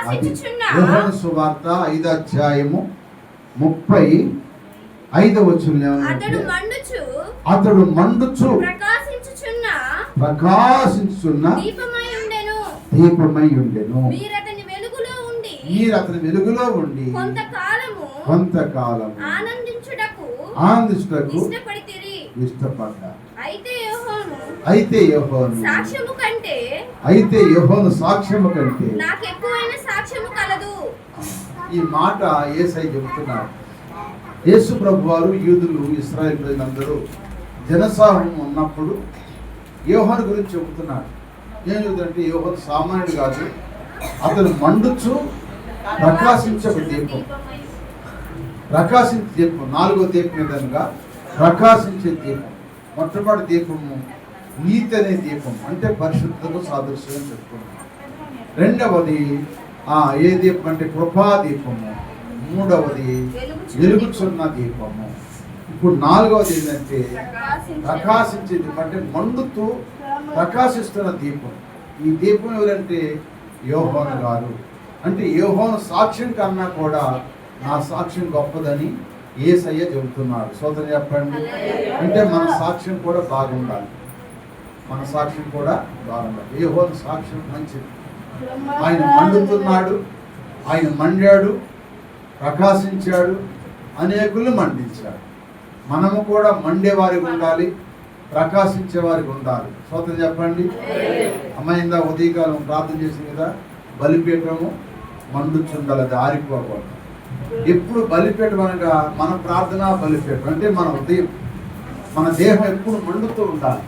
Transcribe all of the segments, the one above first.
యోహాను సువార్త 5వ అధ్యాయము 35వ వచనం. అతడు మండుచు ప్రకాశించుచున్న దీపమై ఉండెను. మీరు అతని వెలుగులో ఉండి కొంతకాలము ఆనందించుటకు ఇష్టపడ్డారు. అయితే యోహాను సాక్ష్యము కంటే నాకు ఎక్కువైన సాక్ష్యము కలదు. ఈ మాట యేసయ్య చెబుతున్నారు. యేసు ప్రభువారు యూదులు ఇశ్రాయేలు ప్రజలందరూ జనసాహం ఉన్నప్పుడు యోహాను గురించి చెబుతున్నాడు. ఏం చెబుతుందంటే యోహాను సామాన్యుడు కాదు, అతను మండుచు ప్రకాశించే దీపం. ప్రకాశించే దీపం 4వ దీపం విధంగా ప్రకాశించే దీపం. మొట్టమొదటి దీపము నీతి అనే దీపం, అంటే పరిశుద్ధతకు సాదృశ్యం చెప్పుకున్నాం. రెండవది ఏ దీపం అంటే కృపా దీపము. మూడవది వెలుగుచున్న దీపము. ఇప్పుడు 4వది ఏంటంటే ప్రకాశించే దీపం, అంటే మండుతూ ప్రకాశిస్తున్న దీపం. ఈ దీపం ఎవరంటే యోహాను గారు. అంటే యోహాను సాక్ష్యం కన్నా కూడా నా సాక్ష్యం గొప్పదని యేసయ్య చెబుతున్నాడు. సోదరు చెప్పండి. అంటే మన సాక్ష్యం కూడా బాగుండాలి. మన సాక్ష్యం కూడా బాగుండాలి. యోహాను సాక్ష్యం మంచిది. ఆయన మండుతున్నాడు, ఆయన మండాడు, ప్రకాశించాడు, అనేకులు మండించాడు. మనము కూడా మండేవారికి ఉండాలి, ప్రకాశించే వారికి ఉండాలి. సోదరు చెప్పండి. అమ్మాయిందా ఉదయకాలం ప్రార్థన చేసిన కదా, బలిపీఠము మండుచుండాలి, అది ఆరిపోకూడదు. ఎప్పుడు బలిపీఠం అనగా మన ప్రార్థన బలిపీఠం, అంటే మన ఉదయం మన దేహం ఎప్పుడు మండుతూ ఉండాలి.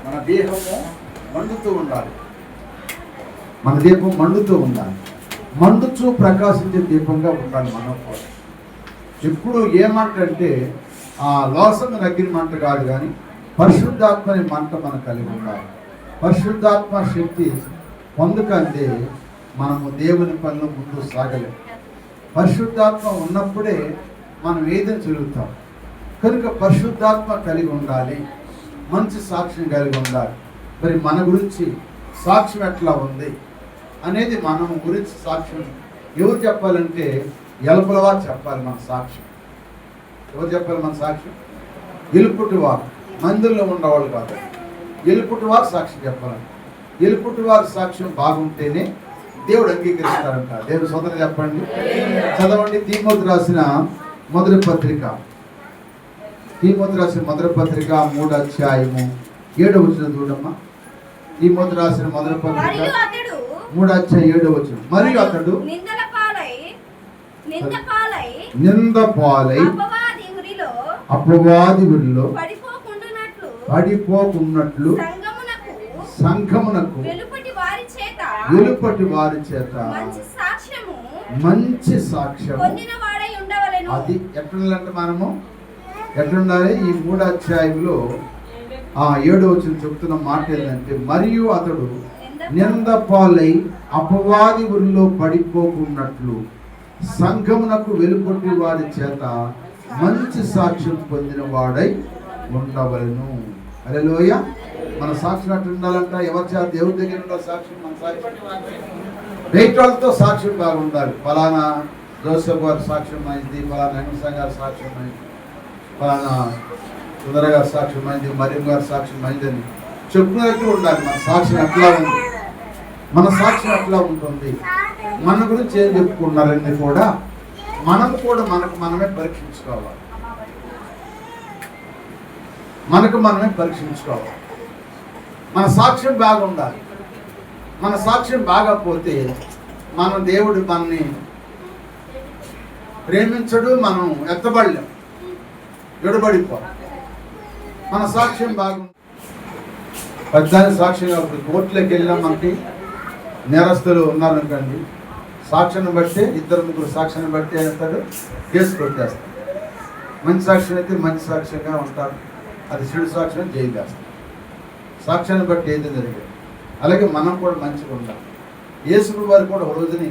మన దేహము మండుతూ ఉండాలి, మన దీపం మండుతూ ఉండాలి. మండుచు ప్రకాశించే దీపంగా ఉండాలి మనం కూడా. ఎప్పుడు ఏమంట అంటే లోసంగా నగ్గిన మంట కాదు, కానీ పరిశుద్ధాత్మ అనే మంట మనం కలిగి ఉండాలి. పరిశుద్ధాత్మ శక్తి పొందుకంటే మనము దేవుని పనులు ముందు సాగలేము. పరిశుద్ధాత్మ ఉన్నప్పుడే మనం ఏదైనా చదువుతాం. కనుక పరిశుద్ధాత్మ కలిగి ఉండాలి, మంచి సాక్ష్యం కలిగి ఉండాలి. మరి మన గురించి సాక్ష్యం ఎట్లా ఉంది అనేది మనం గురించి సాక్ష్యం ఎవరు చెప్పాలంటే ఎలుపులవారు చెప్పాలి. మన సాక్ష్యం ఎవరు చెప్పాలి? మన సాక్ష్యం ఎలుపుటి వారు, మందిరంలో ఉన్నవాళ్ళు కాదు, ఎలుపుటి వారు సాక్ష్యం చెప్పాలంట. ఎలుపుటి వారి సాక్ష్యం బాగుంటేనే దేవుడు అంగీకరిస్తారంట. దేవుడు సోదరు చెప్పండి, చదవండి. తీమోతి రాసిన మొదటి పత్రిక 3వ అధ్యాయము 7వ వచనం చూడమ్మా. తీమోతి రాసిన మొదటి పత్రిక 3వ అధ్యాయం 7వ వచనం. మరియు అతడు నింద పాలై అపవాది ఊరిలో పడిపోకున్నట్లు సంఘమునకు వెలుపటి వారి చేత మంచి సాక్ష్యం. అది ఎట్లుండాలంటే మనము ఎట్లుండాలి? ఈ 3వ అధ్యాయంలో 7వ వచనం చెప్తున్న మాట ఏంటంటే, మరియు అతడు నింద పాలై అపవాది ఊరిలో పడిపోకున్నట్లు సంఘమునకు వెలుపటి వారి చేత మంచి సాక్ష్యం పొందిన వాడై ఉండవలను. హల్లెలూయా. మన సాక్ష్యం అట్లా ఉండాలంట. ఎవరి చేత? దేవుడి దగ్గర ఉండాలి సాక్ష్యం. మన సాక్ష్యం రైతులతో సాక్ష్యం బాగుండాలి. ఫలానా జోసెఫ్ గారి సాక్ష్యం అయింది, ఫలానా హెన్సన్ గారి సాక్ష్యం అయింది, ఫలానా సుందర గారి సాక్ష్యం అయింది, మరియం గారి సాక్ష్యం అయింది అని చెప్పుకున్నట్టు ఉండాలి. మన సాక్ష్యం అట్లా ఉంది, మన సాక్ష్యం అట్లా ఉంటుంది. మన గురించి ఏం చెప్పుకున్నారని కూడా మనము కూడా మనకు మనమే పరీక్షించుకోవాలి. మనకు మనమే పరీక్షించుకోవాలి. మన సాక్ష్యం బాగుండాలి. మన సాక్ష్యం బాగపోతే మన దేవుడు మనని ప్రేమించడు, మనం ఎత్తబడలేం, ఎడబడిపోవాలి. మన సాక్ష్యం బాగుంది. పెద్దానికి సాక్ష్యం కాబట్టి కోర్టులోకి వెళ్ళినా మనకి నేరస్తులు ఉన్నారనుకోండి, సాక్ష్యాన్ని బట్టి 2-3 సాక్ష్యాన్ని బట్టి వేస్తాడు, కేసు కొట్టేస్తాడు. మంచి సాక్ష్యం అయితే మంచి సాక్ష్యంగా ఉంటారు, అది చెడు సాక్ష్యం జైలు వేస్తాడు. సాక్ష్యాన్ని బట్టి ఏది జరిగాడు. అలాగే మనం కూడా మంచిగా ఉండాలి. యేసు వారు కూడా ఒక రోజుని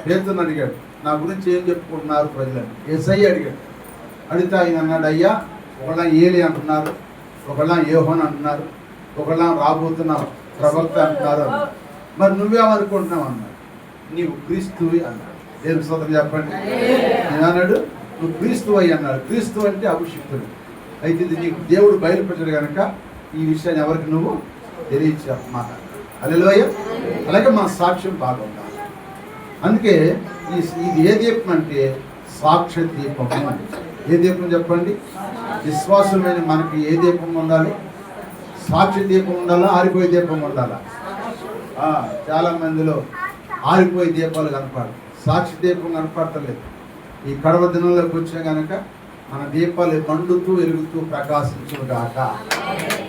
పేతురుని అడిగాడు, నా గురించి ఏం చెప్పుకుంటున్నారు ప్రజలని. యేసయ్య అడిగాడు. అడిగితే ఆయన అన్నాడు, అయ్యా ఒకళ్ళ ఏలి అంటున్నారు, ఒకళ్ళ యోహాను అంటున్నారు, ఒకళ్ళ రాబోతున్న ప్రవక్త అంటున్నారు. మరి నువ్వేమనుకుంటున్నావు అన్నాడు. నీవు క్రీస్తువి అన్నాడు. దేవుని స్తోత్రం చెప్పండి. అన్నాడు నువ్వు క్రీస్తువు అయ్యి అన్నాడు. క్రీస్తు అంటే అభిషిక్తుడు. అయితే ఇది నీకు దేవుడు బయలుపెట్టాడు కనుక ఈ విషయాన్ని ఎవరికి నువ్వు తెలియచేయమాట. హల్లెలూయ. అలాగే మన సాక్ష్యం బాగుండాలి. అందుకే ఇది ఏ దీపం అంటే సాక్ష్య దీపము. ఏ దీపం చెప్పండి? విశ్వాసమైన మనకి ఏ దీపం ఉండాలి? సాక్షి దీపం ఉండాలా, ఆరిపోయే దీపం ఉండాలా? చాలా మందిలో ఆరిపోయే దీపాలు కనపడాలి, సాక్షి దీపం కనపడతలేదు. ఈ కడవ దినంలోకి వచ్చా కనుక మన దీపాలు మండుతూ వెలుగుతూ ప్రకాశించుగాక.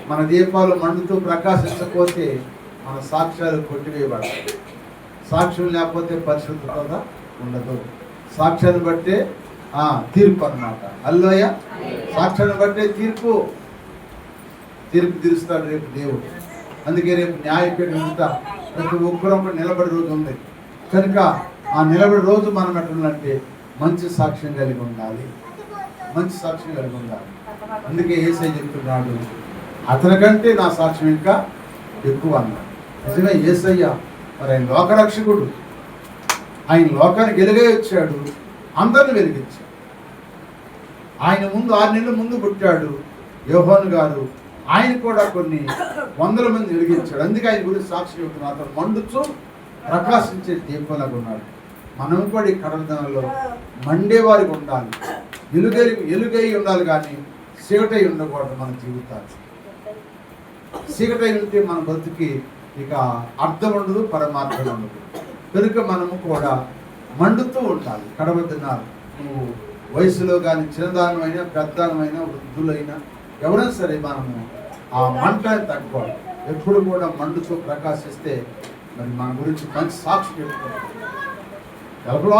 మన దీపాలు మండుతూ ప్రకాశించకపోతే మన సాక్ష్యాలు కొట్టివేయబడతాయి. సాక్ష్యం లేకపోతే పరిశుద్ధత ఉండదు. సాక్ష్యాన్ని బట్టే తీర్పు అన్నమాట. హల్లెలూయ. సాక్ష్యాన్ని బట్టే తీర్పు తీరుస్తాడు రేపు దేవుడు. అందుకే రేపు న్యాయపీఠం అంతా ప్రతి ఒక్కరొకరు నిలబడి రోజు ఉంది కనుక ఆ నిలబడి రోజు మనం ఎట్లంటే మంచి సాక్ష్యం కలిగి ఉండాలి. మంచి సాక్ష్యం కలిగి ఉండాలి. అందుకే యేసయ్య చెప్తున్నాడు, అతనికంటే నా సాక్ష్యం ఇంకా ఎక్కువ అన్నాడు. నిజమే, యేసయ్య మరి ఆయన లోకరక్షకుడు. ఆయన లోకానికి వెలుగై వచ్చాడు, అందరిని వెలిగించాడు. ఆయన ముందు 6 నెలల ముందు పుట్టాడు యోహాను గారు. ఆయన కూడా కొన్ని 100 మంది వెలిగించాడు. అందుకే ఆయన గురించి సాక్షి చెప్తున్నాడు, అతను మండుచు ప్రకాశించే దీపంలాగా ఉన్నాడు. మనం కూడా ఈ కడవదనంలో మండేవారికి ఉండాలి, ఎలుగై ఉండాలి, కానీ చీకటై ఉండకూడదు. మన జీవితాలు చీకటై ఉంటే మన బతుకి ఇక అర్థం ఉండదు, పరమార్థం ఉండదు. కనుక మనము కూడా మండుతూ ఉండాలి. కడవదనాలు నువ్వు వయసులో కానీ చిన్నదానమైనా పెద్దదానమైనా వృద్ధులైనా ఎవరైనా సరే మనము ఆ మంట తగ్గకూడదు. ఎప్పుడు కూడా మండుతో ప్రకాశిస్తే మరి మన గురించి మంచి సాక్షి చెప్పుకోవాలి. ఎలపల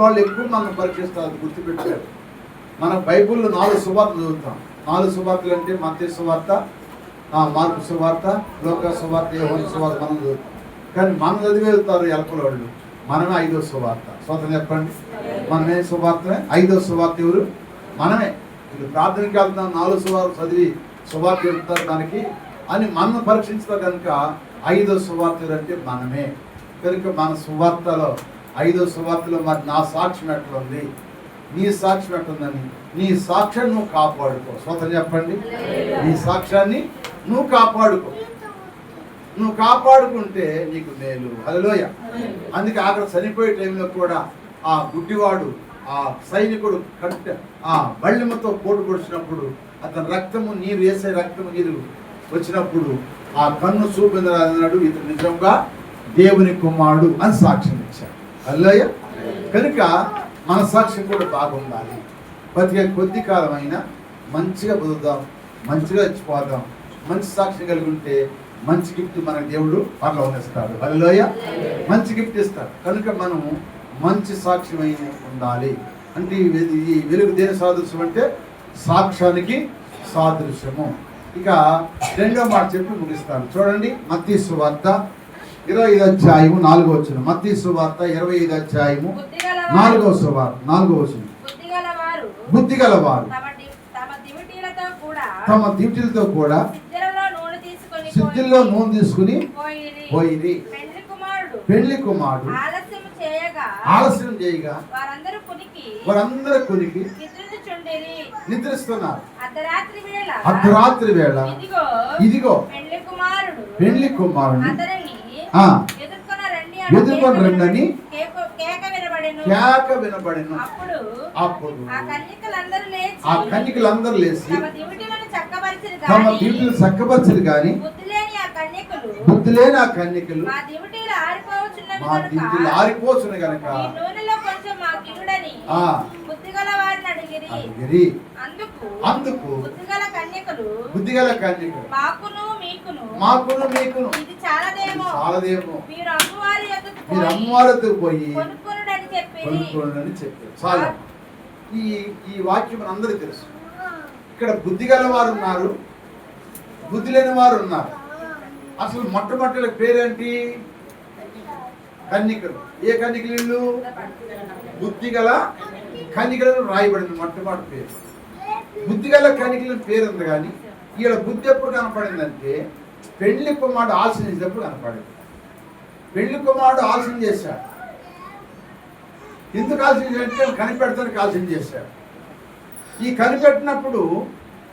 వాళ్ళు ఎక్కువ మనం పరీక్షిస్తారు, గుర్తుపెట్టారు. మన బైబిల్లో 4 సువార్తలు చదువుతాం. 4 సువార్తలు అంటే మత్తయి సువార్త, మార్కు సువార్త, లూకా సువార్త, యోహాను సువార్త మనం చదువుతాం. కానీ మనం చదివేస్తారు ఎలపల వాళ్ళు. మనమే 5వ సువార్త. స్వతంత్రం చెప్పండి, మనమే సువార్త. 5వ సువార్త ఎవరు? మనమే. వీళ్ళు ప్రార్థనకి వెళ్తాం, 4 సువార్త చదివి సువార్త చెప్తారు దానికి అని మనం పరీక్షిస్తారు. కనుక 5వ సువార్త అంటే మనమే. కనుక మన సువార్తలో 5వ సువార్తలో మరి నా సాక్ష్యం ఎట్లుంది, నీ సాక్ష్యం ఎట్లుందని నీ సాక్ష్యాన్ని నువ్వు కాపాడుకో. స్వతంత్రం చెప్పండి, నీ సాక్ష్యాన్ని నువ్వు కాపాడుకో. నువ్వు కాపాడుకుంటే నీకు మేలు. హల్లెలూయా. అందుకే అక్కడ చనిపోయే టైంలో కూడా ఆ గుడ్డివాడు, ఆ సైనికుడు బళ్ళెముతో పోటు పొడిచినప్పుడు అతని రక్తము నీరు వేసే రక్తము నీరు వచ్చినప్పుడు ఆ కన్ను చూపిందన్నాడు, ఇతను నిజంగా దేవుని కుమారుడు అని సాక్ష్యం ఇచ్చాడు. హల్లెలూయా. కనుక మన సాక్ష్యం కూడా బాగుండాలి. ప్రతి కొద్ది కాలం అయినా మంచిగా బతుకుదాం, మంచిగా ఇచ్చిపోదాం. మంచి సాక్ష్యం కలిగి ఉంటే మంచి గిఫ్ట్ మన దేవుడు పరలోకం ఇస్తాడు. హల్లెలూయా. మంచి గిఫ్ట్ ఇస్తాడు. కనుక మనము మంచి సాక్ష్యమై ఉండాలి. అంటే ఈ వెలుగు దేని సాదృశ్యం అంటే సాక్ష్యానికి సాదృశ్యము. ఇక 2వ మాట చెప్పి ముగిస్తాను. చూడండి, మత్తయి సువార్త 25వ అధ్యాయము 4వ వచనం. మత్తయి సువార్త 25వ అధ్యాయము 4వ వచనం. బుద్ధిగలవారు తమ దివిటీలతో కూడా సిద్ధిలో నూనె తీసుకుని పోయిరి. పెళ్లి కుమారుడు ఆలస్యం చేయగా వారందరూ కునికి నిద్రిస్తున్నారు. అర్ధరాత్రి వేళ ఇదిగో పెళ్లి కుమారుడు ఎదుర్కొని రండని కేక వినబడెను. అప్పుడు ఆ కన్యకలందరూ లేచి తమ డ్యూటీలు చక్కపరిచిరు కానీ బుద్ధి లేని ఆ కన్యకలు మా డ్యూటీలు ఆరిపోచును కనుక అందుకు బుద్ధిగల కన్యకలు మాకును మీకును చాలదేమో మీరు అమ్మవారితో పోయి కొనుక్కోండి చెప్పారు. చాలా ఈ వాక్యం అందరికీ తెలుసు. ఇక్కడ బుద్ధిగల వారు ఉన్నారు, బుద్ధి లేని వారు ఉన్నారు. అసలు మొట్టమొదటి పేరేంటి? కన్యకలు. ఏ కన్యకలు? బుద్ధిగల కన్యకలను రాయబడింది మొట్టమొదటి పేరు. బుద్ధిగల కన్యకలను పేరు ఉంది, కానీ ఈడ బుద్ధి ఎప్పుడు కనపడిందంటే పెళ్లి కుమారుడు ఆశ్రయించినప్పుడు కనపడింది. పెళ్లి కుమారుడు ఆలస్యం చేశాడు. ఎందుకు ఆలస్యం చేస్తే కనిపెడతానికి ఆలస్యం చేశాడు. ఈ కనిపెట్టినప్పుడు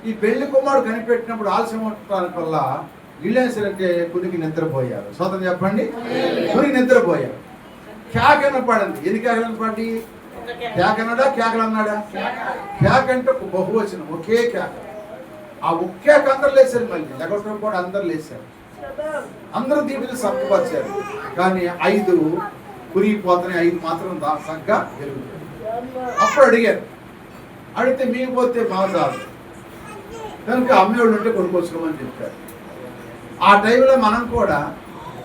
ఈ పెళ్లి కుమారుడు కనిపెట్టినప్పుడు ఆలస్యం అవడానికి వల్ల వీళ్ళేసరంటే కునికి నిద్రపోయారు. సోదరు చెప్పండి, కునికి నిద్రపోయారు. కేకన పడింది. ఎన్ని కేకలను పడి? కేకన్నాడా కేకలన్నాడా? కేక అంటే ఒక బహువచనం, ఒకే కేక. ఆ ఒకే అందరు లేచారు. మళ్ళీ లెగటం కూడా అందరు లేచారు. అందరూ దీపిని సంపరిచారు. కానీ 5 కురిగిపోతున్నాయి, 5 మాత్రం చక్కగా వెలుగుతాయి. అప్పుడు అడిగారు. అడిగితే మీకు పోతే మాసాలు కనుక అమ్మేవాళ్ళు ఉంటే కొనుక్కొచ్చుకోమని చెప్పారు. ఆ టైంలో మనం కూడా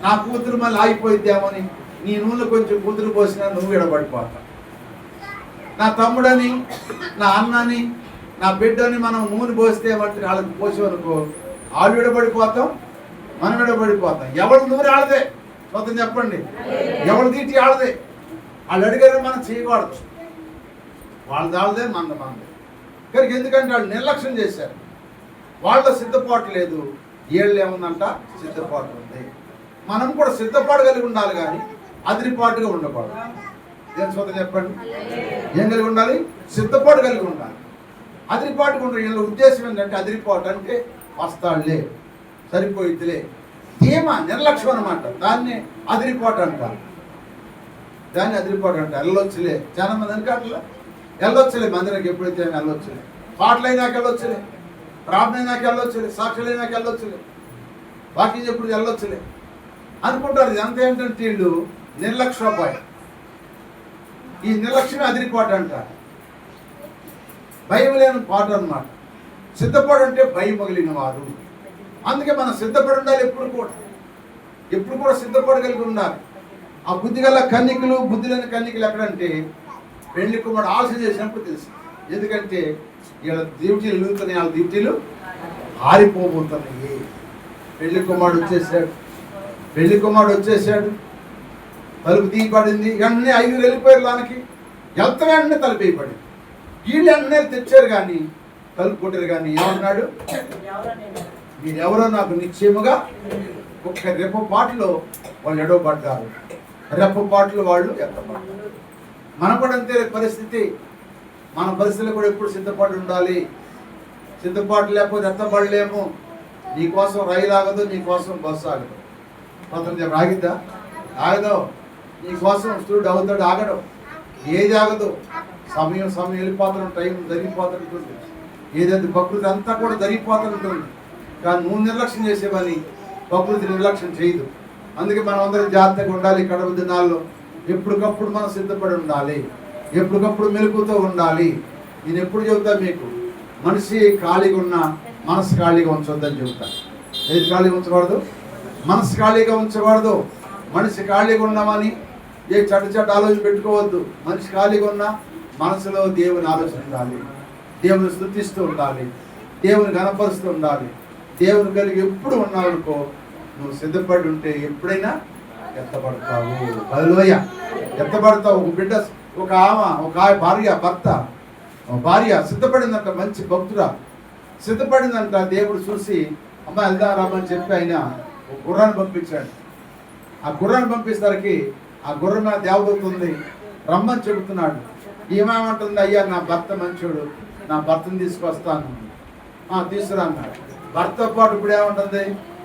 నా కూతురు మళ్ళీ ఆగిపోయిద్దామని నీ నూనె కొంచెం కూతురు పోసినా నువ్వు విడబడిపోతావు. నా తమ్ముడని, నా అన్నని, నా బిడ్డని మనం నూనె పోస్తే ఏమంటే వాళ్ళకి పోసేవనుకో వాళ్ళు విడబడిపోతాం, మనం విడబడిపోతాం. ఎవరు నూనె ఆడదే. మొత్తం చెప్పండి, ఎవరు తీటి ఆడదే. వాళ్ళు అడిగారు మనం చేయకూడదు. వాళ్ళది ఆడదే, మనది మనది. కానీ ఎందుకంటే వాళ్ళు నిర్లక్ష్యం చేశారు. వాళ్ళ సిద్ధపాటు లేదు, వీళ్ళు ఏముందంట సిద్ధపాటు ఉంది. మనం కూడా సిద్ధపాటు కలిగి ఉండాలి, కానీ అదిరిపాటుగా ఉండకూడదు. ఏం సొంతం చెప్పండి, ఏం కలిగి ఉండాలి? సిద్ధపాటు కలిగి ఉండాలి. అదిరిపాటుగా ఉండాలి. వీళ్ళ ఉద్దేశం ఏంటంటే అదిరిపాటు అంటే వస్తాడులే, సరిపోయిద్దిలే, ధీమా, నిర్లక్ష్యం అనమాట. దాన్ని అదిరిపాటు అంటారు. దాన్ని అదిరిపాటు అంటారు. వెళ్ళొచ్చులే. చాలా మంది అనుకోవట్లే, వెళ్ళొచ్చులే మందిరానికి. ఎప్పుడైతే వెళ్ళొచ్చులే, పాటలు అయినాక వెళ్ళొచ్చులే, ప్రార్థన అయినాక వెళ్ళొచ్చులే, సాక్షులు అయినాక వెళ్ళొచ్చులే, వాకింగ్ ఎప్పుడు వెళ్ళొచ్చులే అనుకుంటారు. ఇదంతా ఏంటంటే వీళ్ళు నిర్లక్ష్యోపాయం. ఈ నిర్లక్ష్యమే అదిరిపాటు అంటారు. భయం లేని పాట అన్నమాట. సిద్ధపడి అంటే భయం మిగిలిన వారు. అందుకే మనం సిద్ధపడి ఉండాలి. ఎప్పుడు కూడా సిద్ధపడగలిగి ఉండాలి. ఆ బుద్ధి గల కన్నికలు, బుద్ధి లేని కన్నికలు ఎక్కడంటే పెళ్లి కుమారుడు ఆలస్యం చేసినప్పుడు తెలుసు. ఎందుకంటే వీళ్ళ డ్యూటీలు వెలుగుతున్నాయి, వాళ్ళ డ్యూటీలు ఆరిపోబోతున్నాయి. పెళ్లి కుమారుడు వచ్చేసాడు. తలుపు తీయబడింది. వెంటనే 5 వెళ్ళిపోయారు. దానికి ఎంత వెంటనే తలుపు వేయబడింది. వీళ్ళు వెంటనే తెచ్చారు, కానీ తలుపు కొట్టారు. కానీ ఏమన్నాడు? మీరెవరో నాకు నిశ్చయముగా. ఒక్క రెప్పపాటులో వాళ్ళు ఎడవబడ్డారు. రెప్పపాటులో వాళ్ళు ఎత్తబడ్డారు. మనం కూడా అంతే పరిస్థితి. మన పరిస్థితులు కూడా ఎప్పుడు సిద్ధపడి ఉండాలి. సిద్ధపాటు లేకపోతే ఎత్తబడలేము. నీకోసం రైలు ఆగదు, నీకోసం బస్సు ఆగదు. కొంత ఆగిద్దా? ఆగదు. నీకోసం స్టూడెంట్ అవుతాడు, ఆగడం. ఏది ఆగదు. సమయం వెళ్ళిపోతున్న, టైం జరిగిపోతుంటుంది. ఏదైతే ప్రకృతి అంతా కూడా జరిగిపోతుంటుంది. కానీ నువ్వు నిర్లక్ష్యం చేసేవని ప్రకృతి నిర్లక్ష్యం చేయదు. అందుకే మనం అందరం జాగ్రత్తగా ఉండాలి. కడప దినాల్లో ఎప్పటికప్పుడు మనం సిద్ధపడి ఉండాలి. ఎప్పటికప్పుడు మెలుకుతో ఉండాలి. నేను ఎప్పుడు చెబుతా మీకు, మనిషి ఖాళీగా ఉన్న మనసు ఖాళీగా ఉంచొద్దని చెబుతాను. ఏది ఖాళీగా ఉంచకూడదు? మనసు ఖాళీగా ఉంచకూడదు. మనిషి ఖాళీగా ఉన్నామని ఏ చెడ్డ ఆలోచన పెట్టుకోవద్దు. మనిషి ఖాళీగా ఉన్నా మనసులో దేవుని ఆలోచన ఉండాలి. దేవుని స్తుతిస్తూ ఉండాలి. దేవుని గణపరుస్తూ ఉండాలి. దేవుని కలిగి ఎప్పుడు ఉన్నావనుకో, నువ్వు సిద్ధపడి ఉంటే ఎప్పుడైనా ఎత్తబడతావు. హల్లెలూయా, ఎత్తబడతావు. ఒక బిడ్డ, ఒక భార్య సిద్ధపడిందంట. మంచి భక్తురా సిద్ధపడిందంట. దేవుడు చూసి అమ్మ వెళ్దాం రామని చెప్పి ఆయన ఒక గుర్రాన్ని పంపించాడు. ఆ గుర్రాన్ని పంపిస్తానికి ఆ గుర్రం మీద దేవదూత ఉంది, రమ్మని చెబుతున్నాడు. ఏమేమంటుంది? అయ్యా నా భర్త మంచోడు, నా భర్తను తీసుకొస్తాను. తీసుకురా అన్నాడు. భర్తతో పాటు ఇప్పుడు ఏముంటుంది?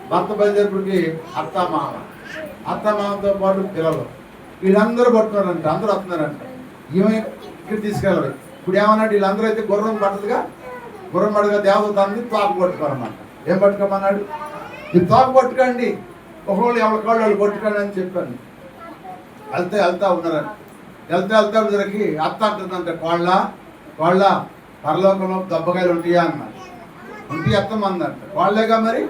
భర్త బయలుదేరిపడికి అత్తమామతో పాటు పిల్లలు, వీళ్ళందరూ పట్టుకున్నారంట. అందరూ వస్తున్నారంట. ఈమె ఇక్కడ తీసుకెళ్ళాలి. ఇప్పుడు ఏమన్నాడు? వీళ్ళందరూ అయితే గుర్రం పట్టదుగా దేవదూత అంది తోక పట్టుకోనమాట. ఏం పట్టుకోమన్నాడు? ఈ తోక పట్టుకోండి, ఒకళ్ళు ఎవరి కాళ్ళు వాళ్ళు పట్టుకోండి అని చెప్పాను. వెళ్తా ఉన్నారని. వెళ్తా ఉండేసరికి అత్త అంటుందంట, కోళ్ళ పరలోకంలో దెబ్బకాయలు ఉంటాయా అన్నారు. ఉంటే ఎత్తమందంట. కోళ్ళేగా మరి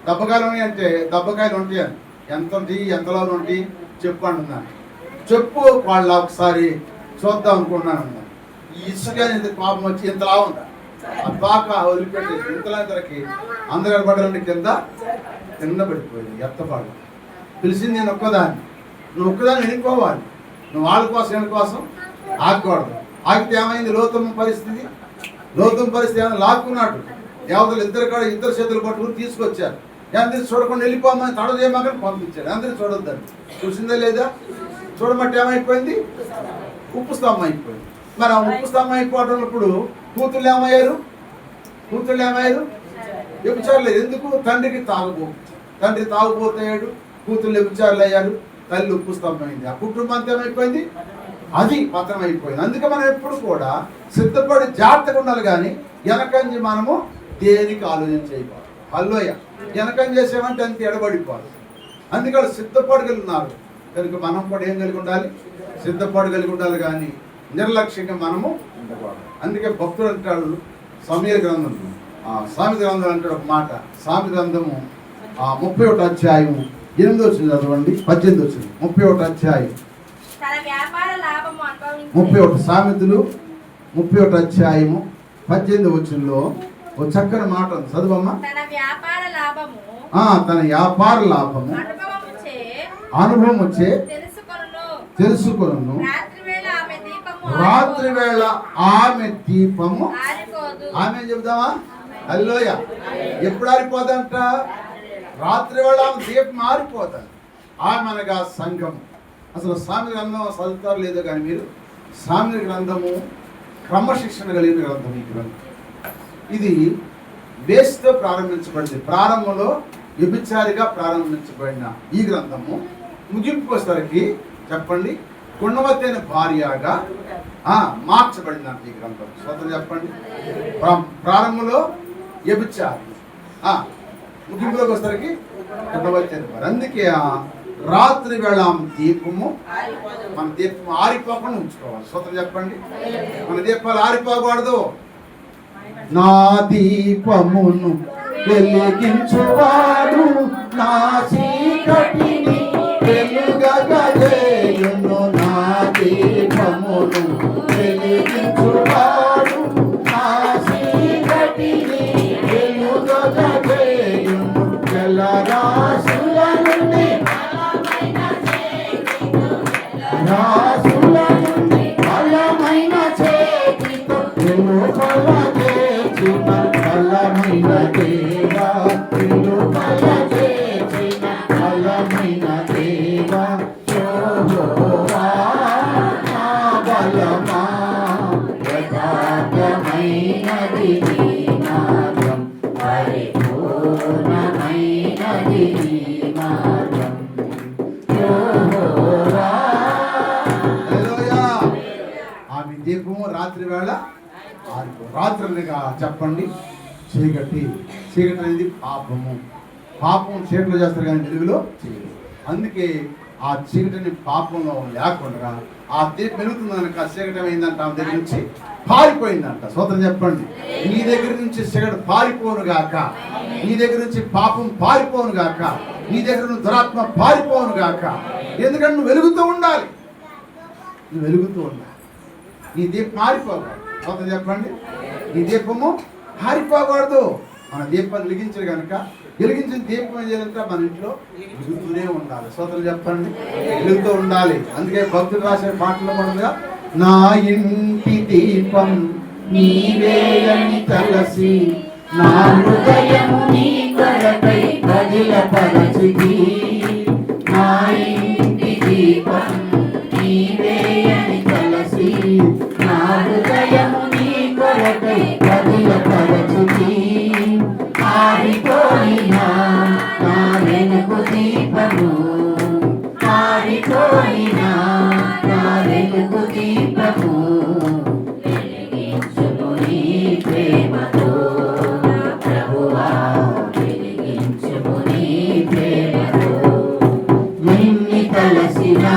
దెబ్బకాయలు ఉన్నాయి అంటే దెబ్బకాయలు ఉంటాయని. ఎంత ఉంటాయి, ఎంతలో ఉంటాయి చెప్పు అంటున్నాను. చెప్పు వాళ్ళ ఒకసారి చూద్దాం అనుకున్నాను. ఈ ఇసుక పాపం వచ్చి ఇంతలా ఉందా, ఆ పాక వదిలిపెట్టేసి ఇంతలా ధరకి అందరూ పడాలంటే కింద పడిపోయింది. ఎత్తపాడు పిలిచింది నేను ఒక్కదాన్ని. నువ్వు ఒక్కదాన్ని ఎన్నుకోవాలి. నువ్వు వాళ్ళ కోసం ఆగకూడదు. ఆగితే ఏమైంది? లోతమ్మ పరిస్థితి ఏమైనా లాక్కున్నాడు. దేవతలు ఇద్దరు చేతులు పట్టుకుని తీసుకొచ్చారు. అందరూ చూడకుండా వెళ్ళిపోమని తడ చేయమని పంపించాడు. అందరూ చూడొద్దండి. చూసిందే లేదా? చూడమంటే ఏమైపోయింది? ఉప్పు స్తంభం అయిపోయింది. మరి ఆ ఉప్పు స్తంభం అయిపోవటప్పుడు కూతుళ్ళు ఏమయ్యారు? వ్యభిచారులేదు. ఎందుకు? తండ్రి తాగుపోతాడు, కూతుళ్ళు వ్యభిచారులు అయ్యారు, తల్లి ఉప్పు స్తంభం అయింది. ఆ కుటుంబం అంతా ఏమైపోయింది? అది పతనం అయిపోయింది. అందుకే మనం ఎప్పుడు కూడా సిద్ధపడి జాగ్రత్తగా ఉండాలి. కానీ వెనకంజి మనము దేనికి ఆలోచన చేయకూడదు. హల్లోయ వెనకంజి చేసామంటే అంత ఎడబడిపోవాలి. అందుకే వాళ్ళు సిద్ధపడగలుగున్నారు. కనుక మనం కూడా ఏం కలిగి ఉండాలి? సిద్ధపడగలిగి ఉండాలి. కానీ నిర్లక్ష్యంగా మనము ఉండకూడదు. అందుకే భక్తుడు అంటాడు సమయ గ్రంథం, సామెత గ్రంథం అంటాడు ఒక మాట. సామెత గ్రంథము 31 అధ్యాయము 8 వచ్చింది చదవండి. 18 వచ్చింది. 31 అధ్యాయం 31 సామెతలు 31 అధ్యాయము 18 వచనంలో ఒక చక్కని మాట ఉంది. చదువమ్మా. తన వ్యాపార లాభము అనుభవం వచ్చే తెలుసుకొను. రాత్రి వేళ ఆమె దీపము ఆమె చెబుదామా? హల్లోయ. ఎప్పుడు ఆరిపోదంట? రాత్రి వేళ ఆమె దీపం ఆరిపోతాడు. ఆమె అనగా సంఘం. అసలు సామెత గ్రంథం చదువుతారు లేదో కానీ మీరు, సామెత గ్రంథము క్రమశిక్షణ కలిగిన గ్రంథం. ఈ గ్రంథం ఇది వేస్తో ప్రారంభించబడింది. ప్రారంభంలో వ్యభిచారిగా ప్రారంభించబడిన ఈ గ్రంథము ముగింపు వచ్చేసరికి చెప్పండి గుణవతి అయిన భార్యగా మార్చబడిందంట ఈ గ్రంథం. స్వతం చెప్పండి. ప్రారంభంలో వ్యభిచారి, ముగింపులోకి వచ్చేసరికి గుణవతి అయిన భార్య. అందుకే రాత్రి వేళ దీపము, మన దీపం ఆరిపోకుండా ఉంచుకోవాలి. స్వతం చెప్పండి. మన దీపాలు ఆరిపోకూడదు. నా దీపమును వెలిగించువాడు నా చీకటిని వెలుగజేయును. నా దీపమును వెలిగించువాడు నా చీకటిని వెలుగజేయును. జలరాశుల నుండి బలమైన చేతితో బలమైన దేవా, బలమైన దేవా, యెహోవా నా బలమా, యథార్థమైనది నీ మార్గం, పరిపూర్ణమైనది నీ మార్గం, యెహోవా. ఆమె దీపము రాత్రి వేళ రాత్రులుగా చెప్పండి. చీకటి అనేది పాపము. పాపం చీకటిలో చేస్తారు కానీ వెలుగులో చేయరు. అందుకే ఆ చీకటిని పాపంలో లేకుండా ఆ దీపం వెలుగుతుంది కనుక చీకటి అయిందంట ఆమె దగ్గర నుంచి పారిపోయిందంట. స్తోత్రం చెప్పండి. నీ దగ్గర నుంచి చీకటి పారిపోను గాక, నీ దగ్గర నుంచి పాపం పారిపోను గాక, నీ దగ్గర నుంచి దురాత్మ పారిపోను గాక. ఎందుకంటే నువ్వు వెలుగుతూ ఉండాలి. నీ దీపం ఆరిపోకూడదు. స్తోత్రం చెప్పండి. నీ దీపము ఆరిపోకూడదు. మన దీపాన్ని వెలిగించారు కనుక వెలిగించిన దీపం ఏం చేయాలంటే మన ఇంట్లో వెలుగుతూనే ఉండాలి. స్తోత్రం చెప్పండి. వెలుగుతూ ఉండాలి. అందుకే భక్తులు రాసే పాటలో కూడా నా ఇంటి దీపం నీవేలని తలసి నా హృదయము నీ కొరకై బదిలపరచితి. నా ఇంటి దీపం నీవేలని తలసి నా హృదయము నీ కొరకై బదిలపరచితి. ఆరిపోయినా నా వెలుగు దీపము, ఆరిపోయినా నా వెలుగు దీపము, వెలిగించుము నీ ప్రేమతో ప్రభువా, వెలిగించుము నీ ప్రేమతో. నిన్ని తలసినా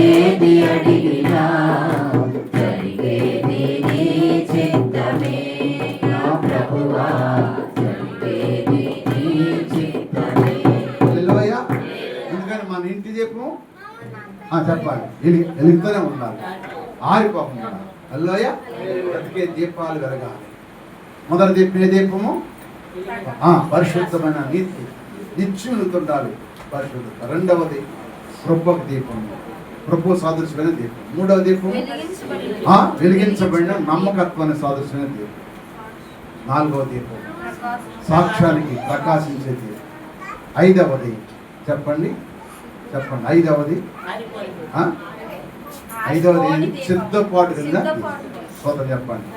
ఏది అడిగినా జరిగేది నీ చిత్తమే నా ప్రభువా, జరిగేది నీ చిత్తమే. హల్లెలూయా. ఎందుకని మన ఇంటి దీపం చెప్పాలి వెలుగుతూనే ఉండాలి, ఆరిపోకుండా. హల్లెలూయా. బ్రతికే దీపాలు వెలగాలి. మొదటి దీపం ఏ దీపము? పరిశుద్ధమైన నీతి, నిత్యం వెలుగుతుండాలి పరిశుద్ధత. రెండవది ప్రభు దీపము, ప్రభు సాదృశ్యమైన దీపం. మూడవ దీపము వెలిగించబడిన నమ్మకత్వాన్ని సాదృశ్యమైన దీపం. నాలుగవ దీపం సాక్ష్యానికి ప్రకాశించే దీపం. ఐదవది చెప్పండి, చెప్పండి. ఐదవది ఐదవది సిద్ధపాటు కలిగిన సోదరు చెప్పండి.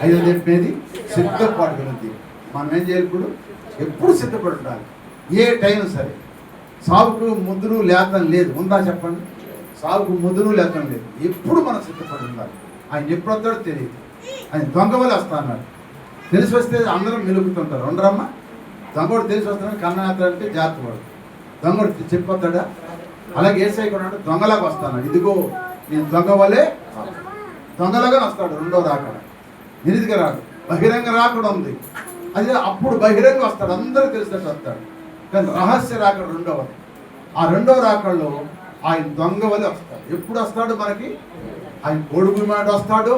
ఐదవది చెప్పేది సిద్ధపాటు కలిగింది. మనం ఏం చేయాలి? ఎప్పుడు సిద్ధపడి ఉండాలి. ఏ టైం సరే. సాగుకు ముద్దురు లేతం లేదు, ఉందా చెప్పండి? సాగుకు ముద్దురు లేతం లేదు. ఎప్పుడు మనం సిద్ధపడి ఉండాలి. ఆయన ఎప్పుడు వస్తాడో తెలియదు. ఆయన దొంగ వల్ల వస్తా అన్నాడు. తెలిసి వస్తే అందరం మెలుగుతుంటారు. ఉండరమ్మా? దొంగోడు తెలిసి వస్తాడు. కన్నయాత్ర అంటే జాగ్రత్త వాడు. దొంగోడు చెప్పొస్తాడా? అలాగే ఏసై కూడా దొంగలాగా వస్తాను. ఇదిగో నేను దొంగ వల్లే, దొంగలాగా వస్తాడు. రెండో రాకడ నిరిదిగా రాడు, బహిరంగ రాకడ ఉంది. అది అప్పుడు బహిరంగ వస్తాడు, అందరూ తెలిసినట్టు వస్తాడు. కానీ రహస్య రాకడ రెండవది. ఆ రెండవ రాకడలో ఆయన దొంగ వల్లే వస్తాడు. ఎప్పుడు వస్తాడు? మనకి ఆయన పొడుగు మాట వస్తాడు,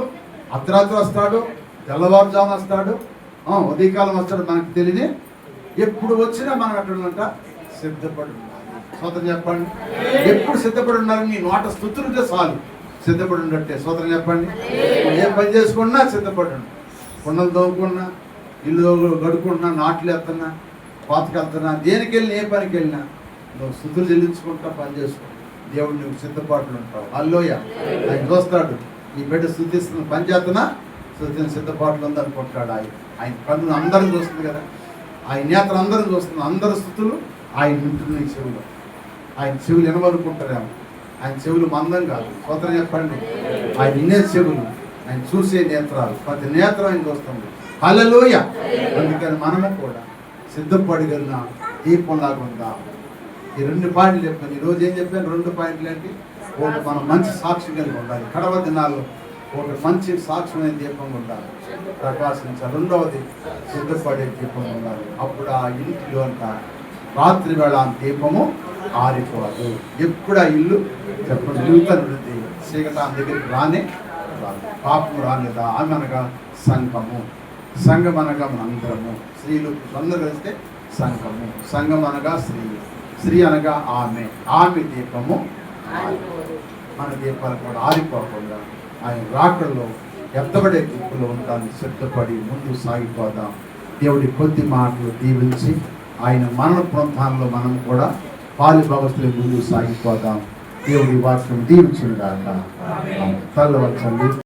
అర్ధరాత్రి వస్తాడు, తెల్లవారుజాము వస్తాడు, ఉదయకాలం వస్తాడు. మనకు తెలియని ఎప్పుడు వచ్చినా మనం అట్లా సిద్ధపడి ఉండాలి. సోదరు చెప్పండి. ఎప్పుడు సిద్ధపడి ఉండాలి? నీ నోట స్తుతులుంటే చాలు సిద్ధపడి ఉండట్టే. సోదరు చెప్పండి. ఏ పని చేసుకున్నా సిద్ధపడి ఉండు. కుండలు తోముకున్నా, ఇల్లు గడుకుంటున్నా, నాట్లు ఎత్తున్నా, పాతకెళ్తున్నా, దేనికి వెళ్ళినా, ఏ పనికి వెళ్ళినా నువ్వు స్తుతులు చెల్లించుకుంటా పని చేసుకో. దేవుడు నువ్వు సిద్ధపాట్లు ఉంటావు. హల్లెలూయ. ఆయన చూస్తాడు, ఈ బిడ్డ స్తుతిస్తున్న పని చేస్తున్నా స్తుతిని సిద్ధపాట్లు ఉందనుకుంటాడు. ఆయన కన్ను అందరం చూస్తుంది కదా, ఆయన నేతలు అందరం చూస్తుంది. అందరు స్తుతులు ఆయన వింటున్న చెవులు. ఆయన చెవులు వినవనుకుంటారేమో. ఆయన చెవులు మందం కాదు. సోదరు చెప్పండి. ఆయన వినే చెవులు, ఆయన చూసే నేత్రాలు, ప్రతి నేత్రం ఆయన చూస్తుంది. హల్లెలూయ. అందుకని మనము కూడా సిద్ధపడగలిగిన దీపంలాగా ఉందాం. ఈ 2 పాయింట్లు చెప్పాను. ఈరోజు ఏం చెప్పాను? 2 పాయింట్లు ఏంటి? ఒకటి మనం మంచి సాక్షి కలిగి ఉండాలి. కడవ దినాల్లో ఒకటి మంచి సాక్ష్యమైన దీపంగా ఉండాలి, ప్రకాశించాలి. రెండవది సిద్ధపడే దీపం ఉండాలి. అప్పుడు ఆ ఇంటిలో అంట రాత్రి వేళ ఆ దీపము ఆరిపోదు. ఎప్పుడు ఆ ఇల్లు చెప్పండి నిలుగుతుంది. చీకట ఆ దగ్గరికి రానే రాదు. పాపము రాలేదా? ఆమె అనగా సంఘము. సంఘం అనగా మన అందరము. స్త్రీలు అందరూ కలిస్తే సంఘము. సంఘం అనగా స్త్రీ, స్త్రీ అనగా ఆమె. ఆమె దీపము మన దీపాలు కూడా ఆరిపోకుండా ఆయన రాకడలో ఎత్తబడే దిక్కులో ఉంటాను. సిద్ధపడి ముందు సాగిపోదాం. దేవుడి కొద్ది మాటలు దీవించి ఆయన మరణ పునరుత్థానంలో మనం కూడా పాలి భగస్తులు ముందు సాగిపోదాం. దేవుడి వాక్యం దీవించుగాక. తల్లవచ్చండి.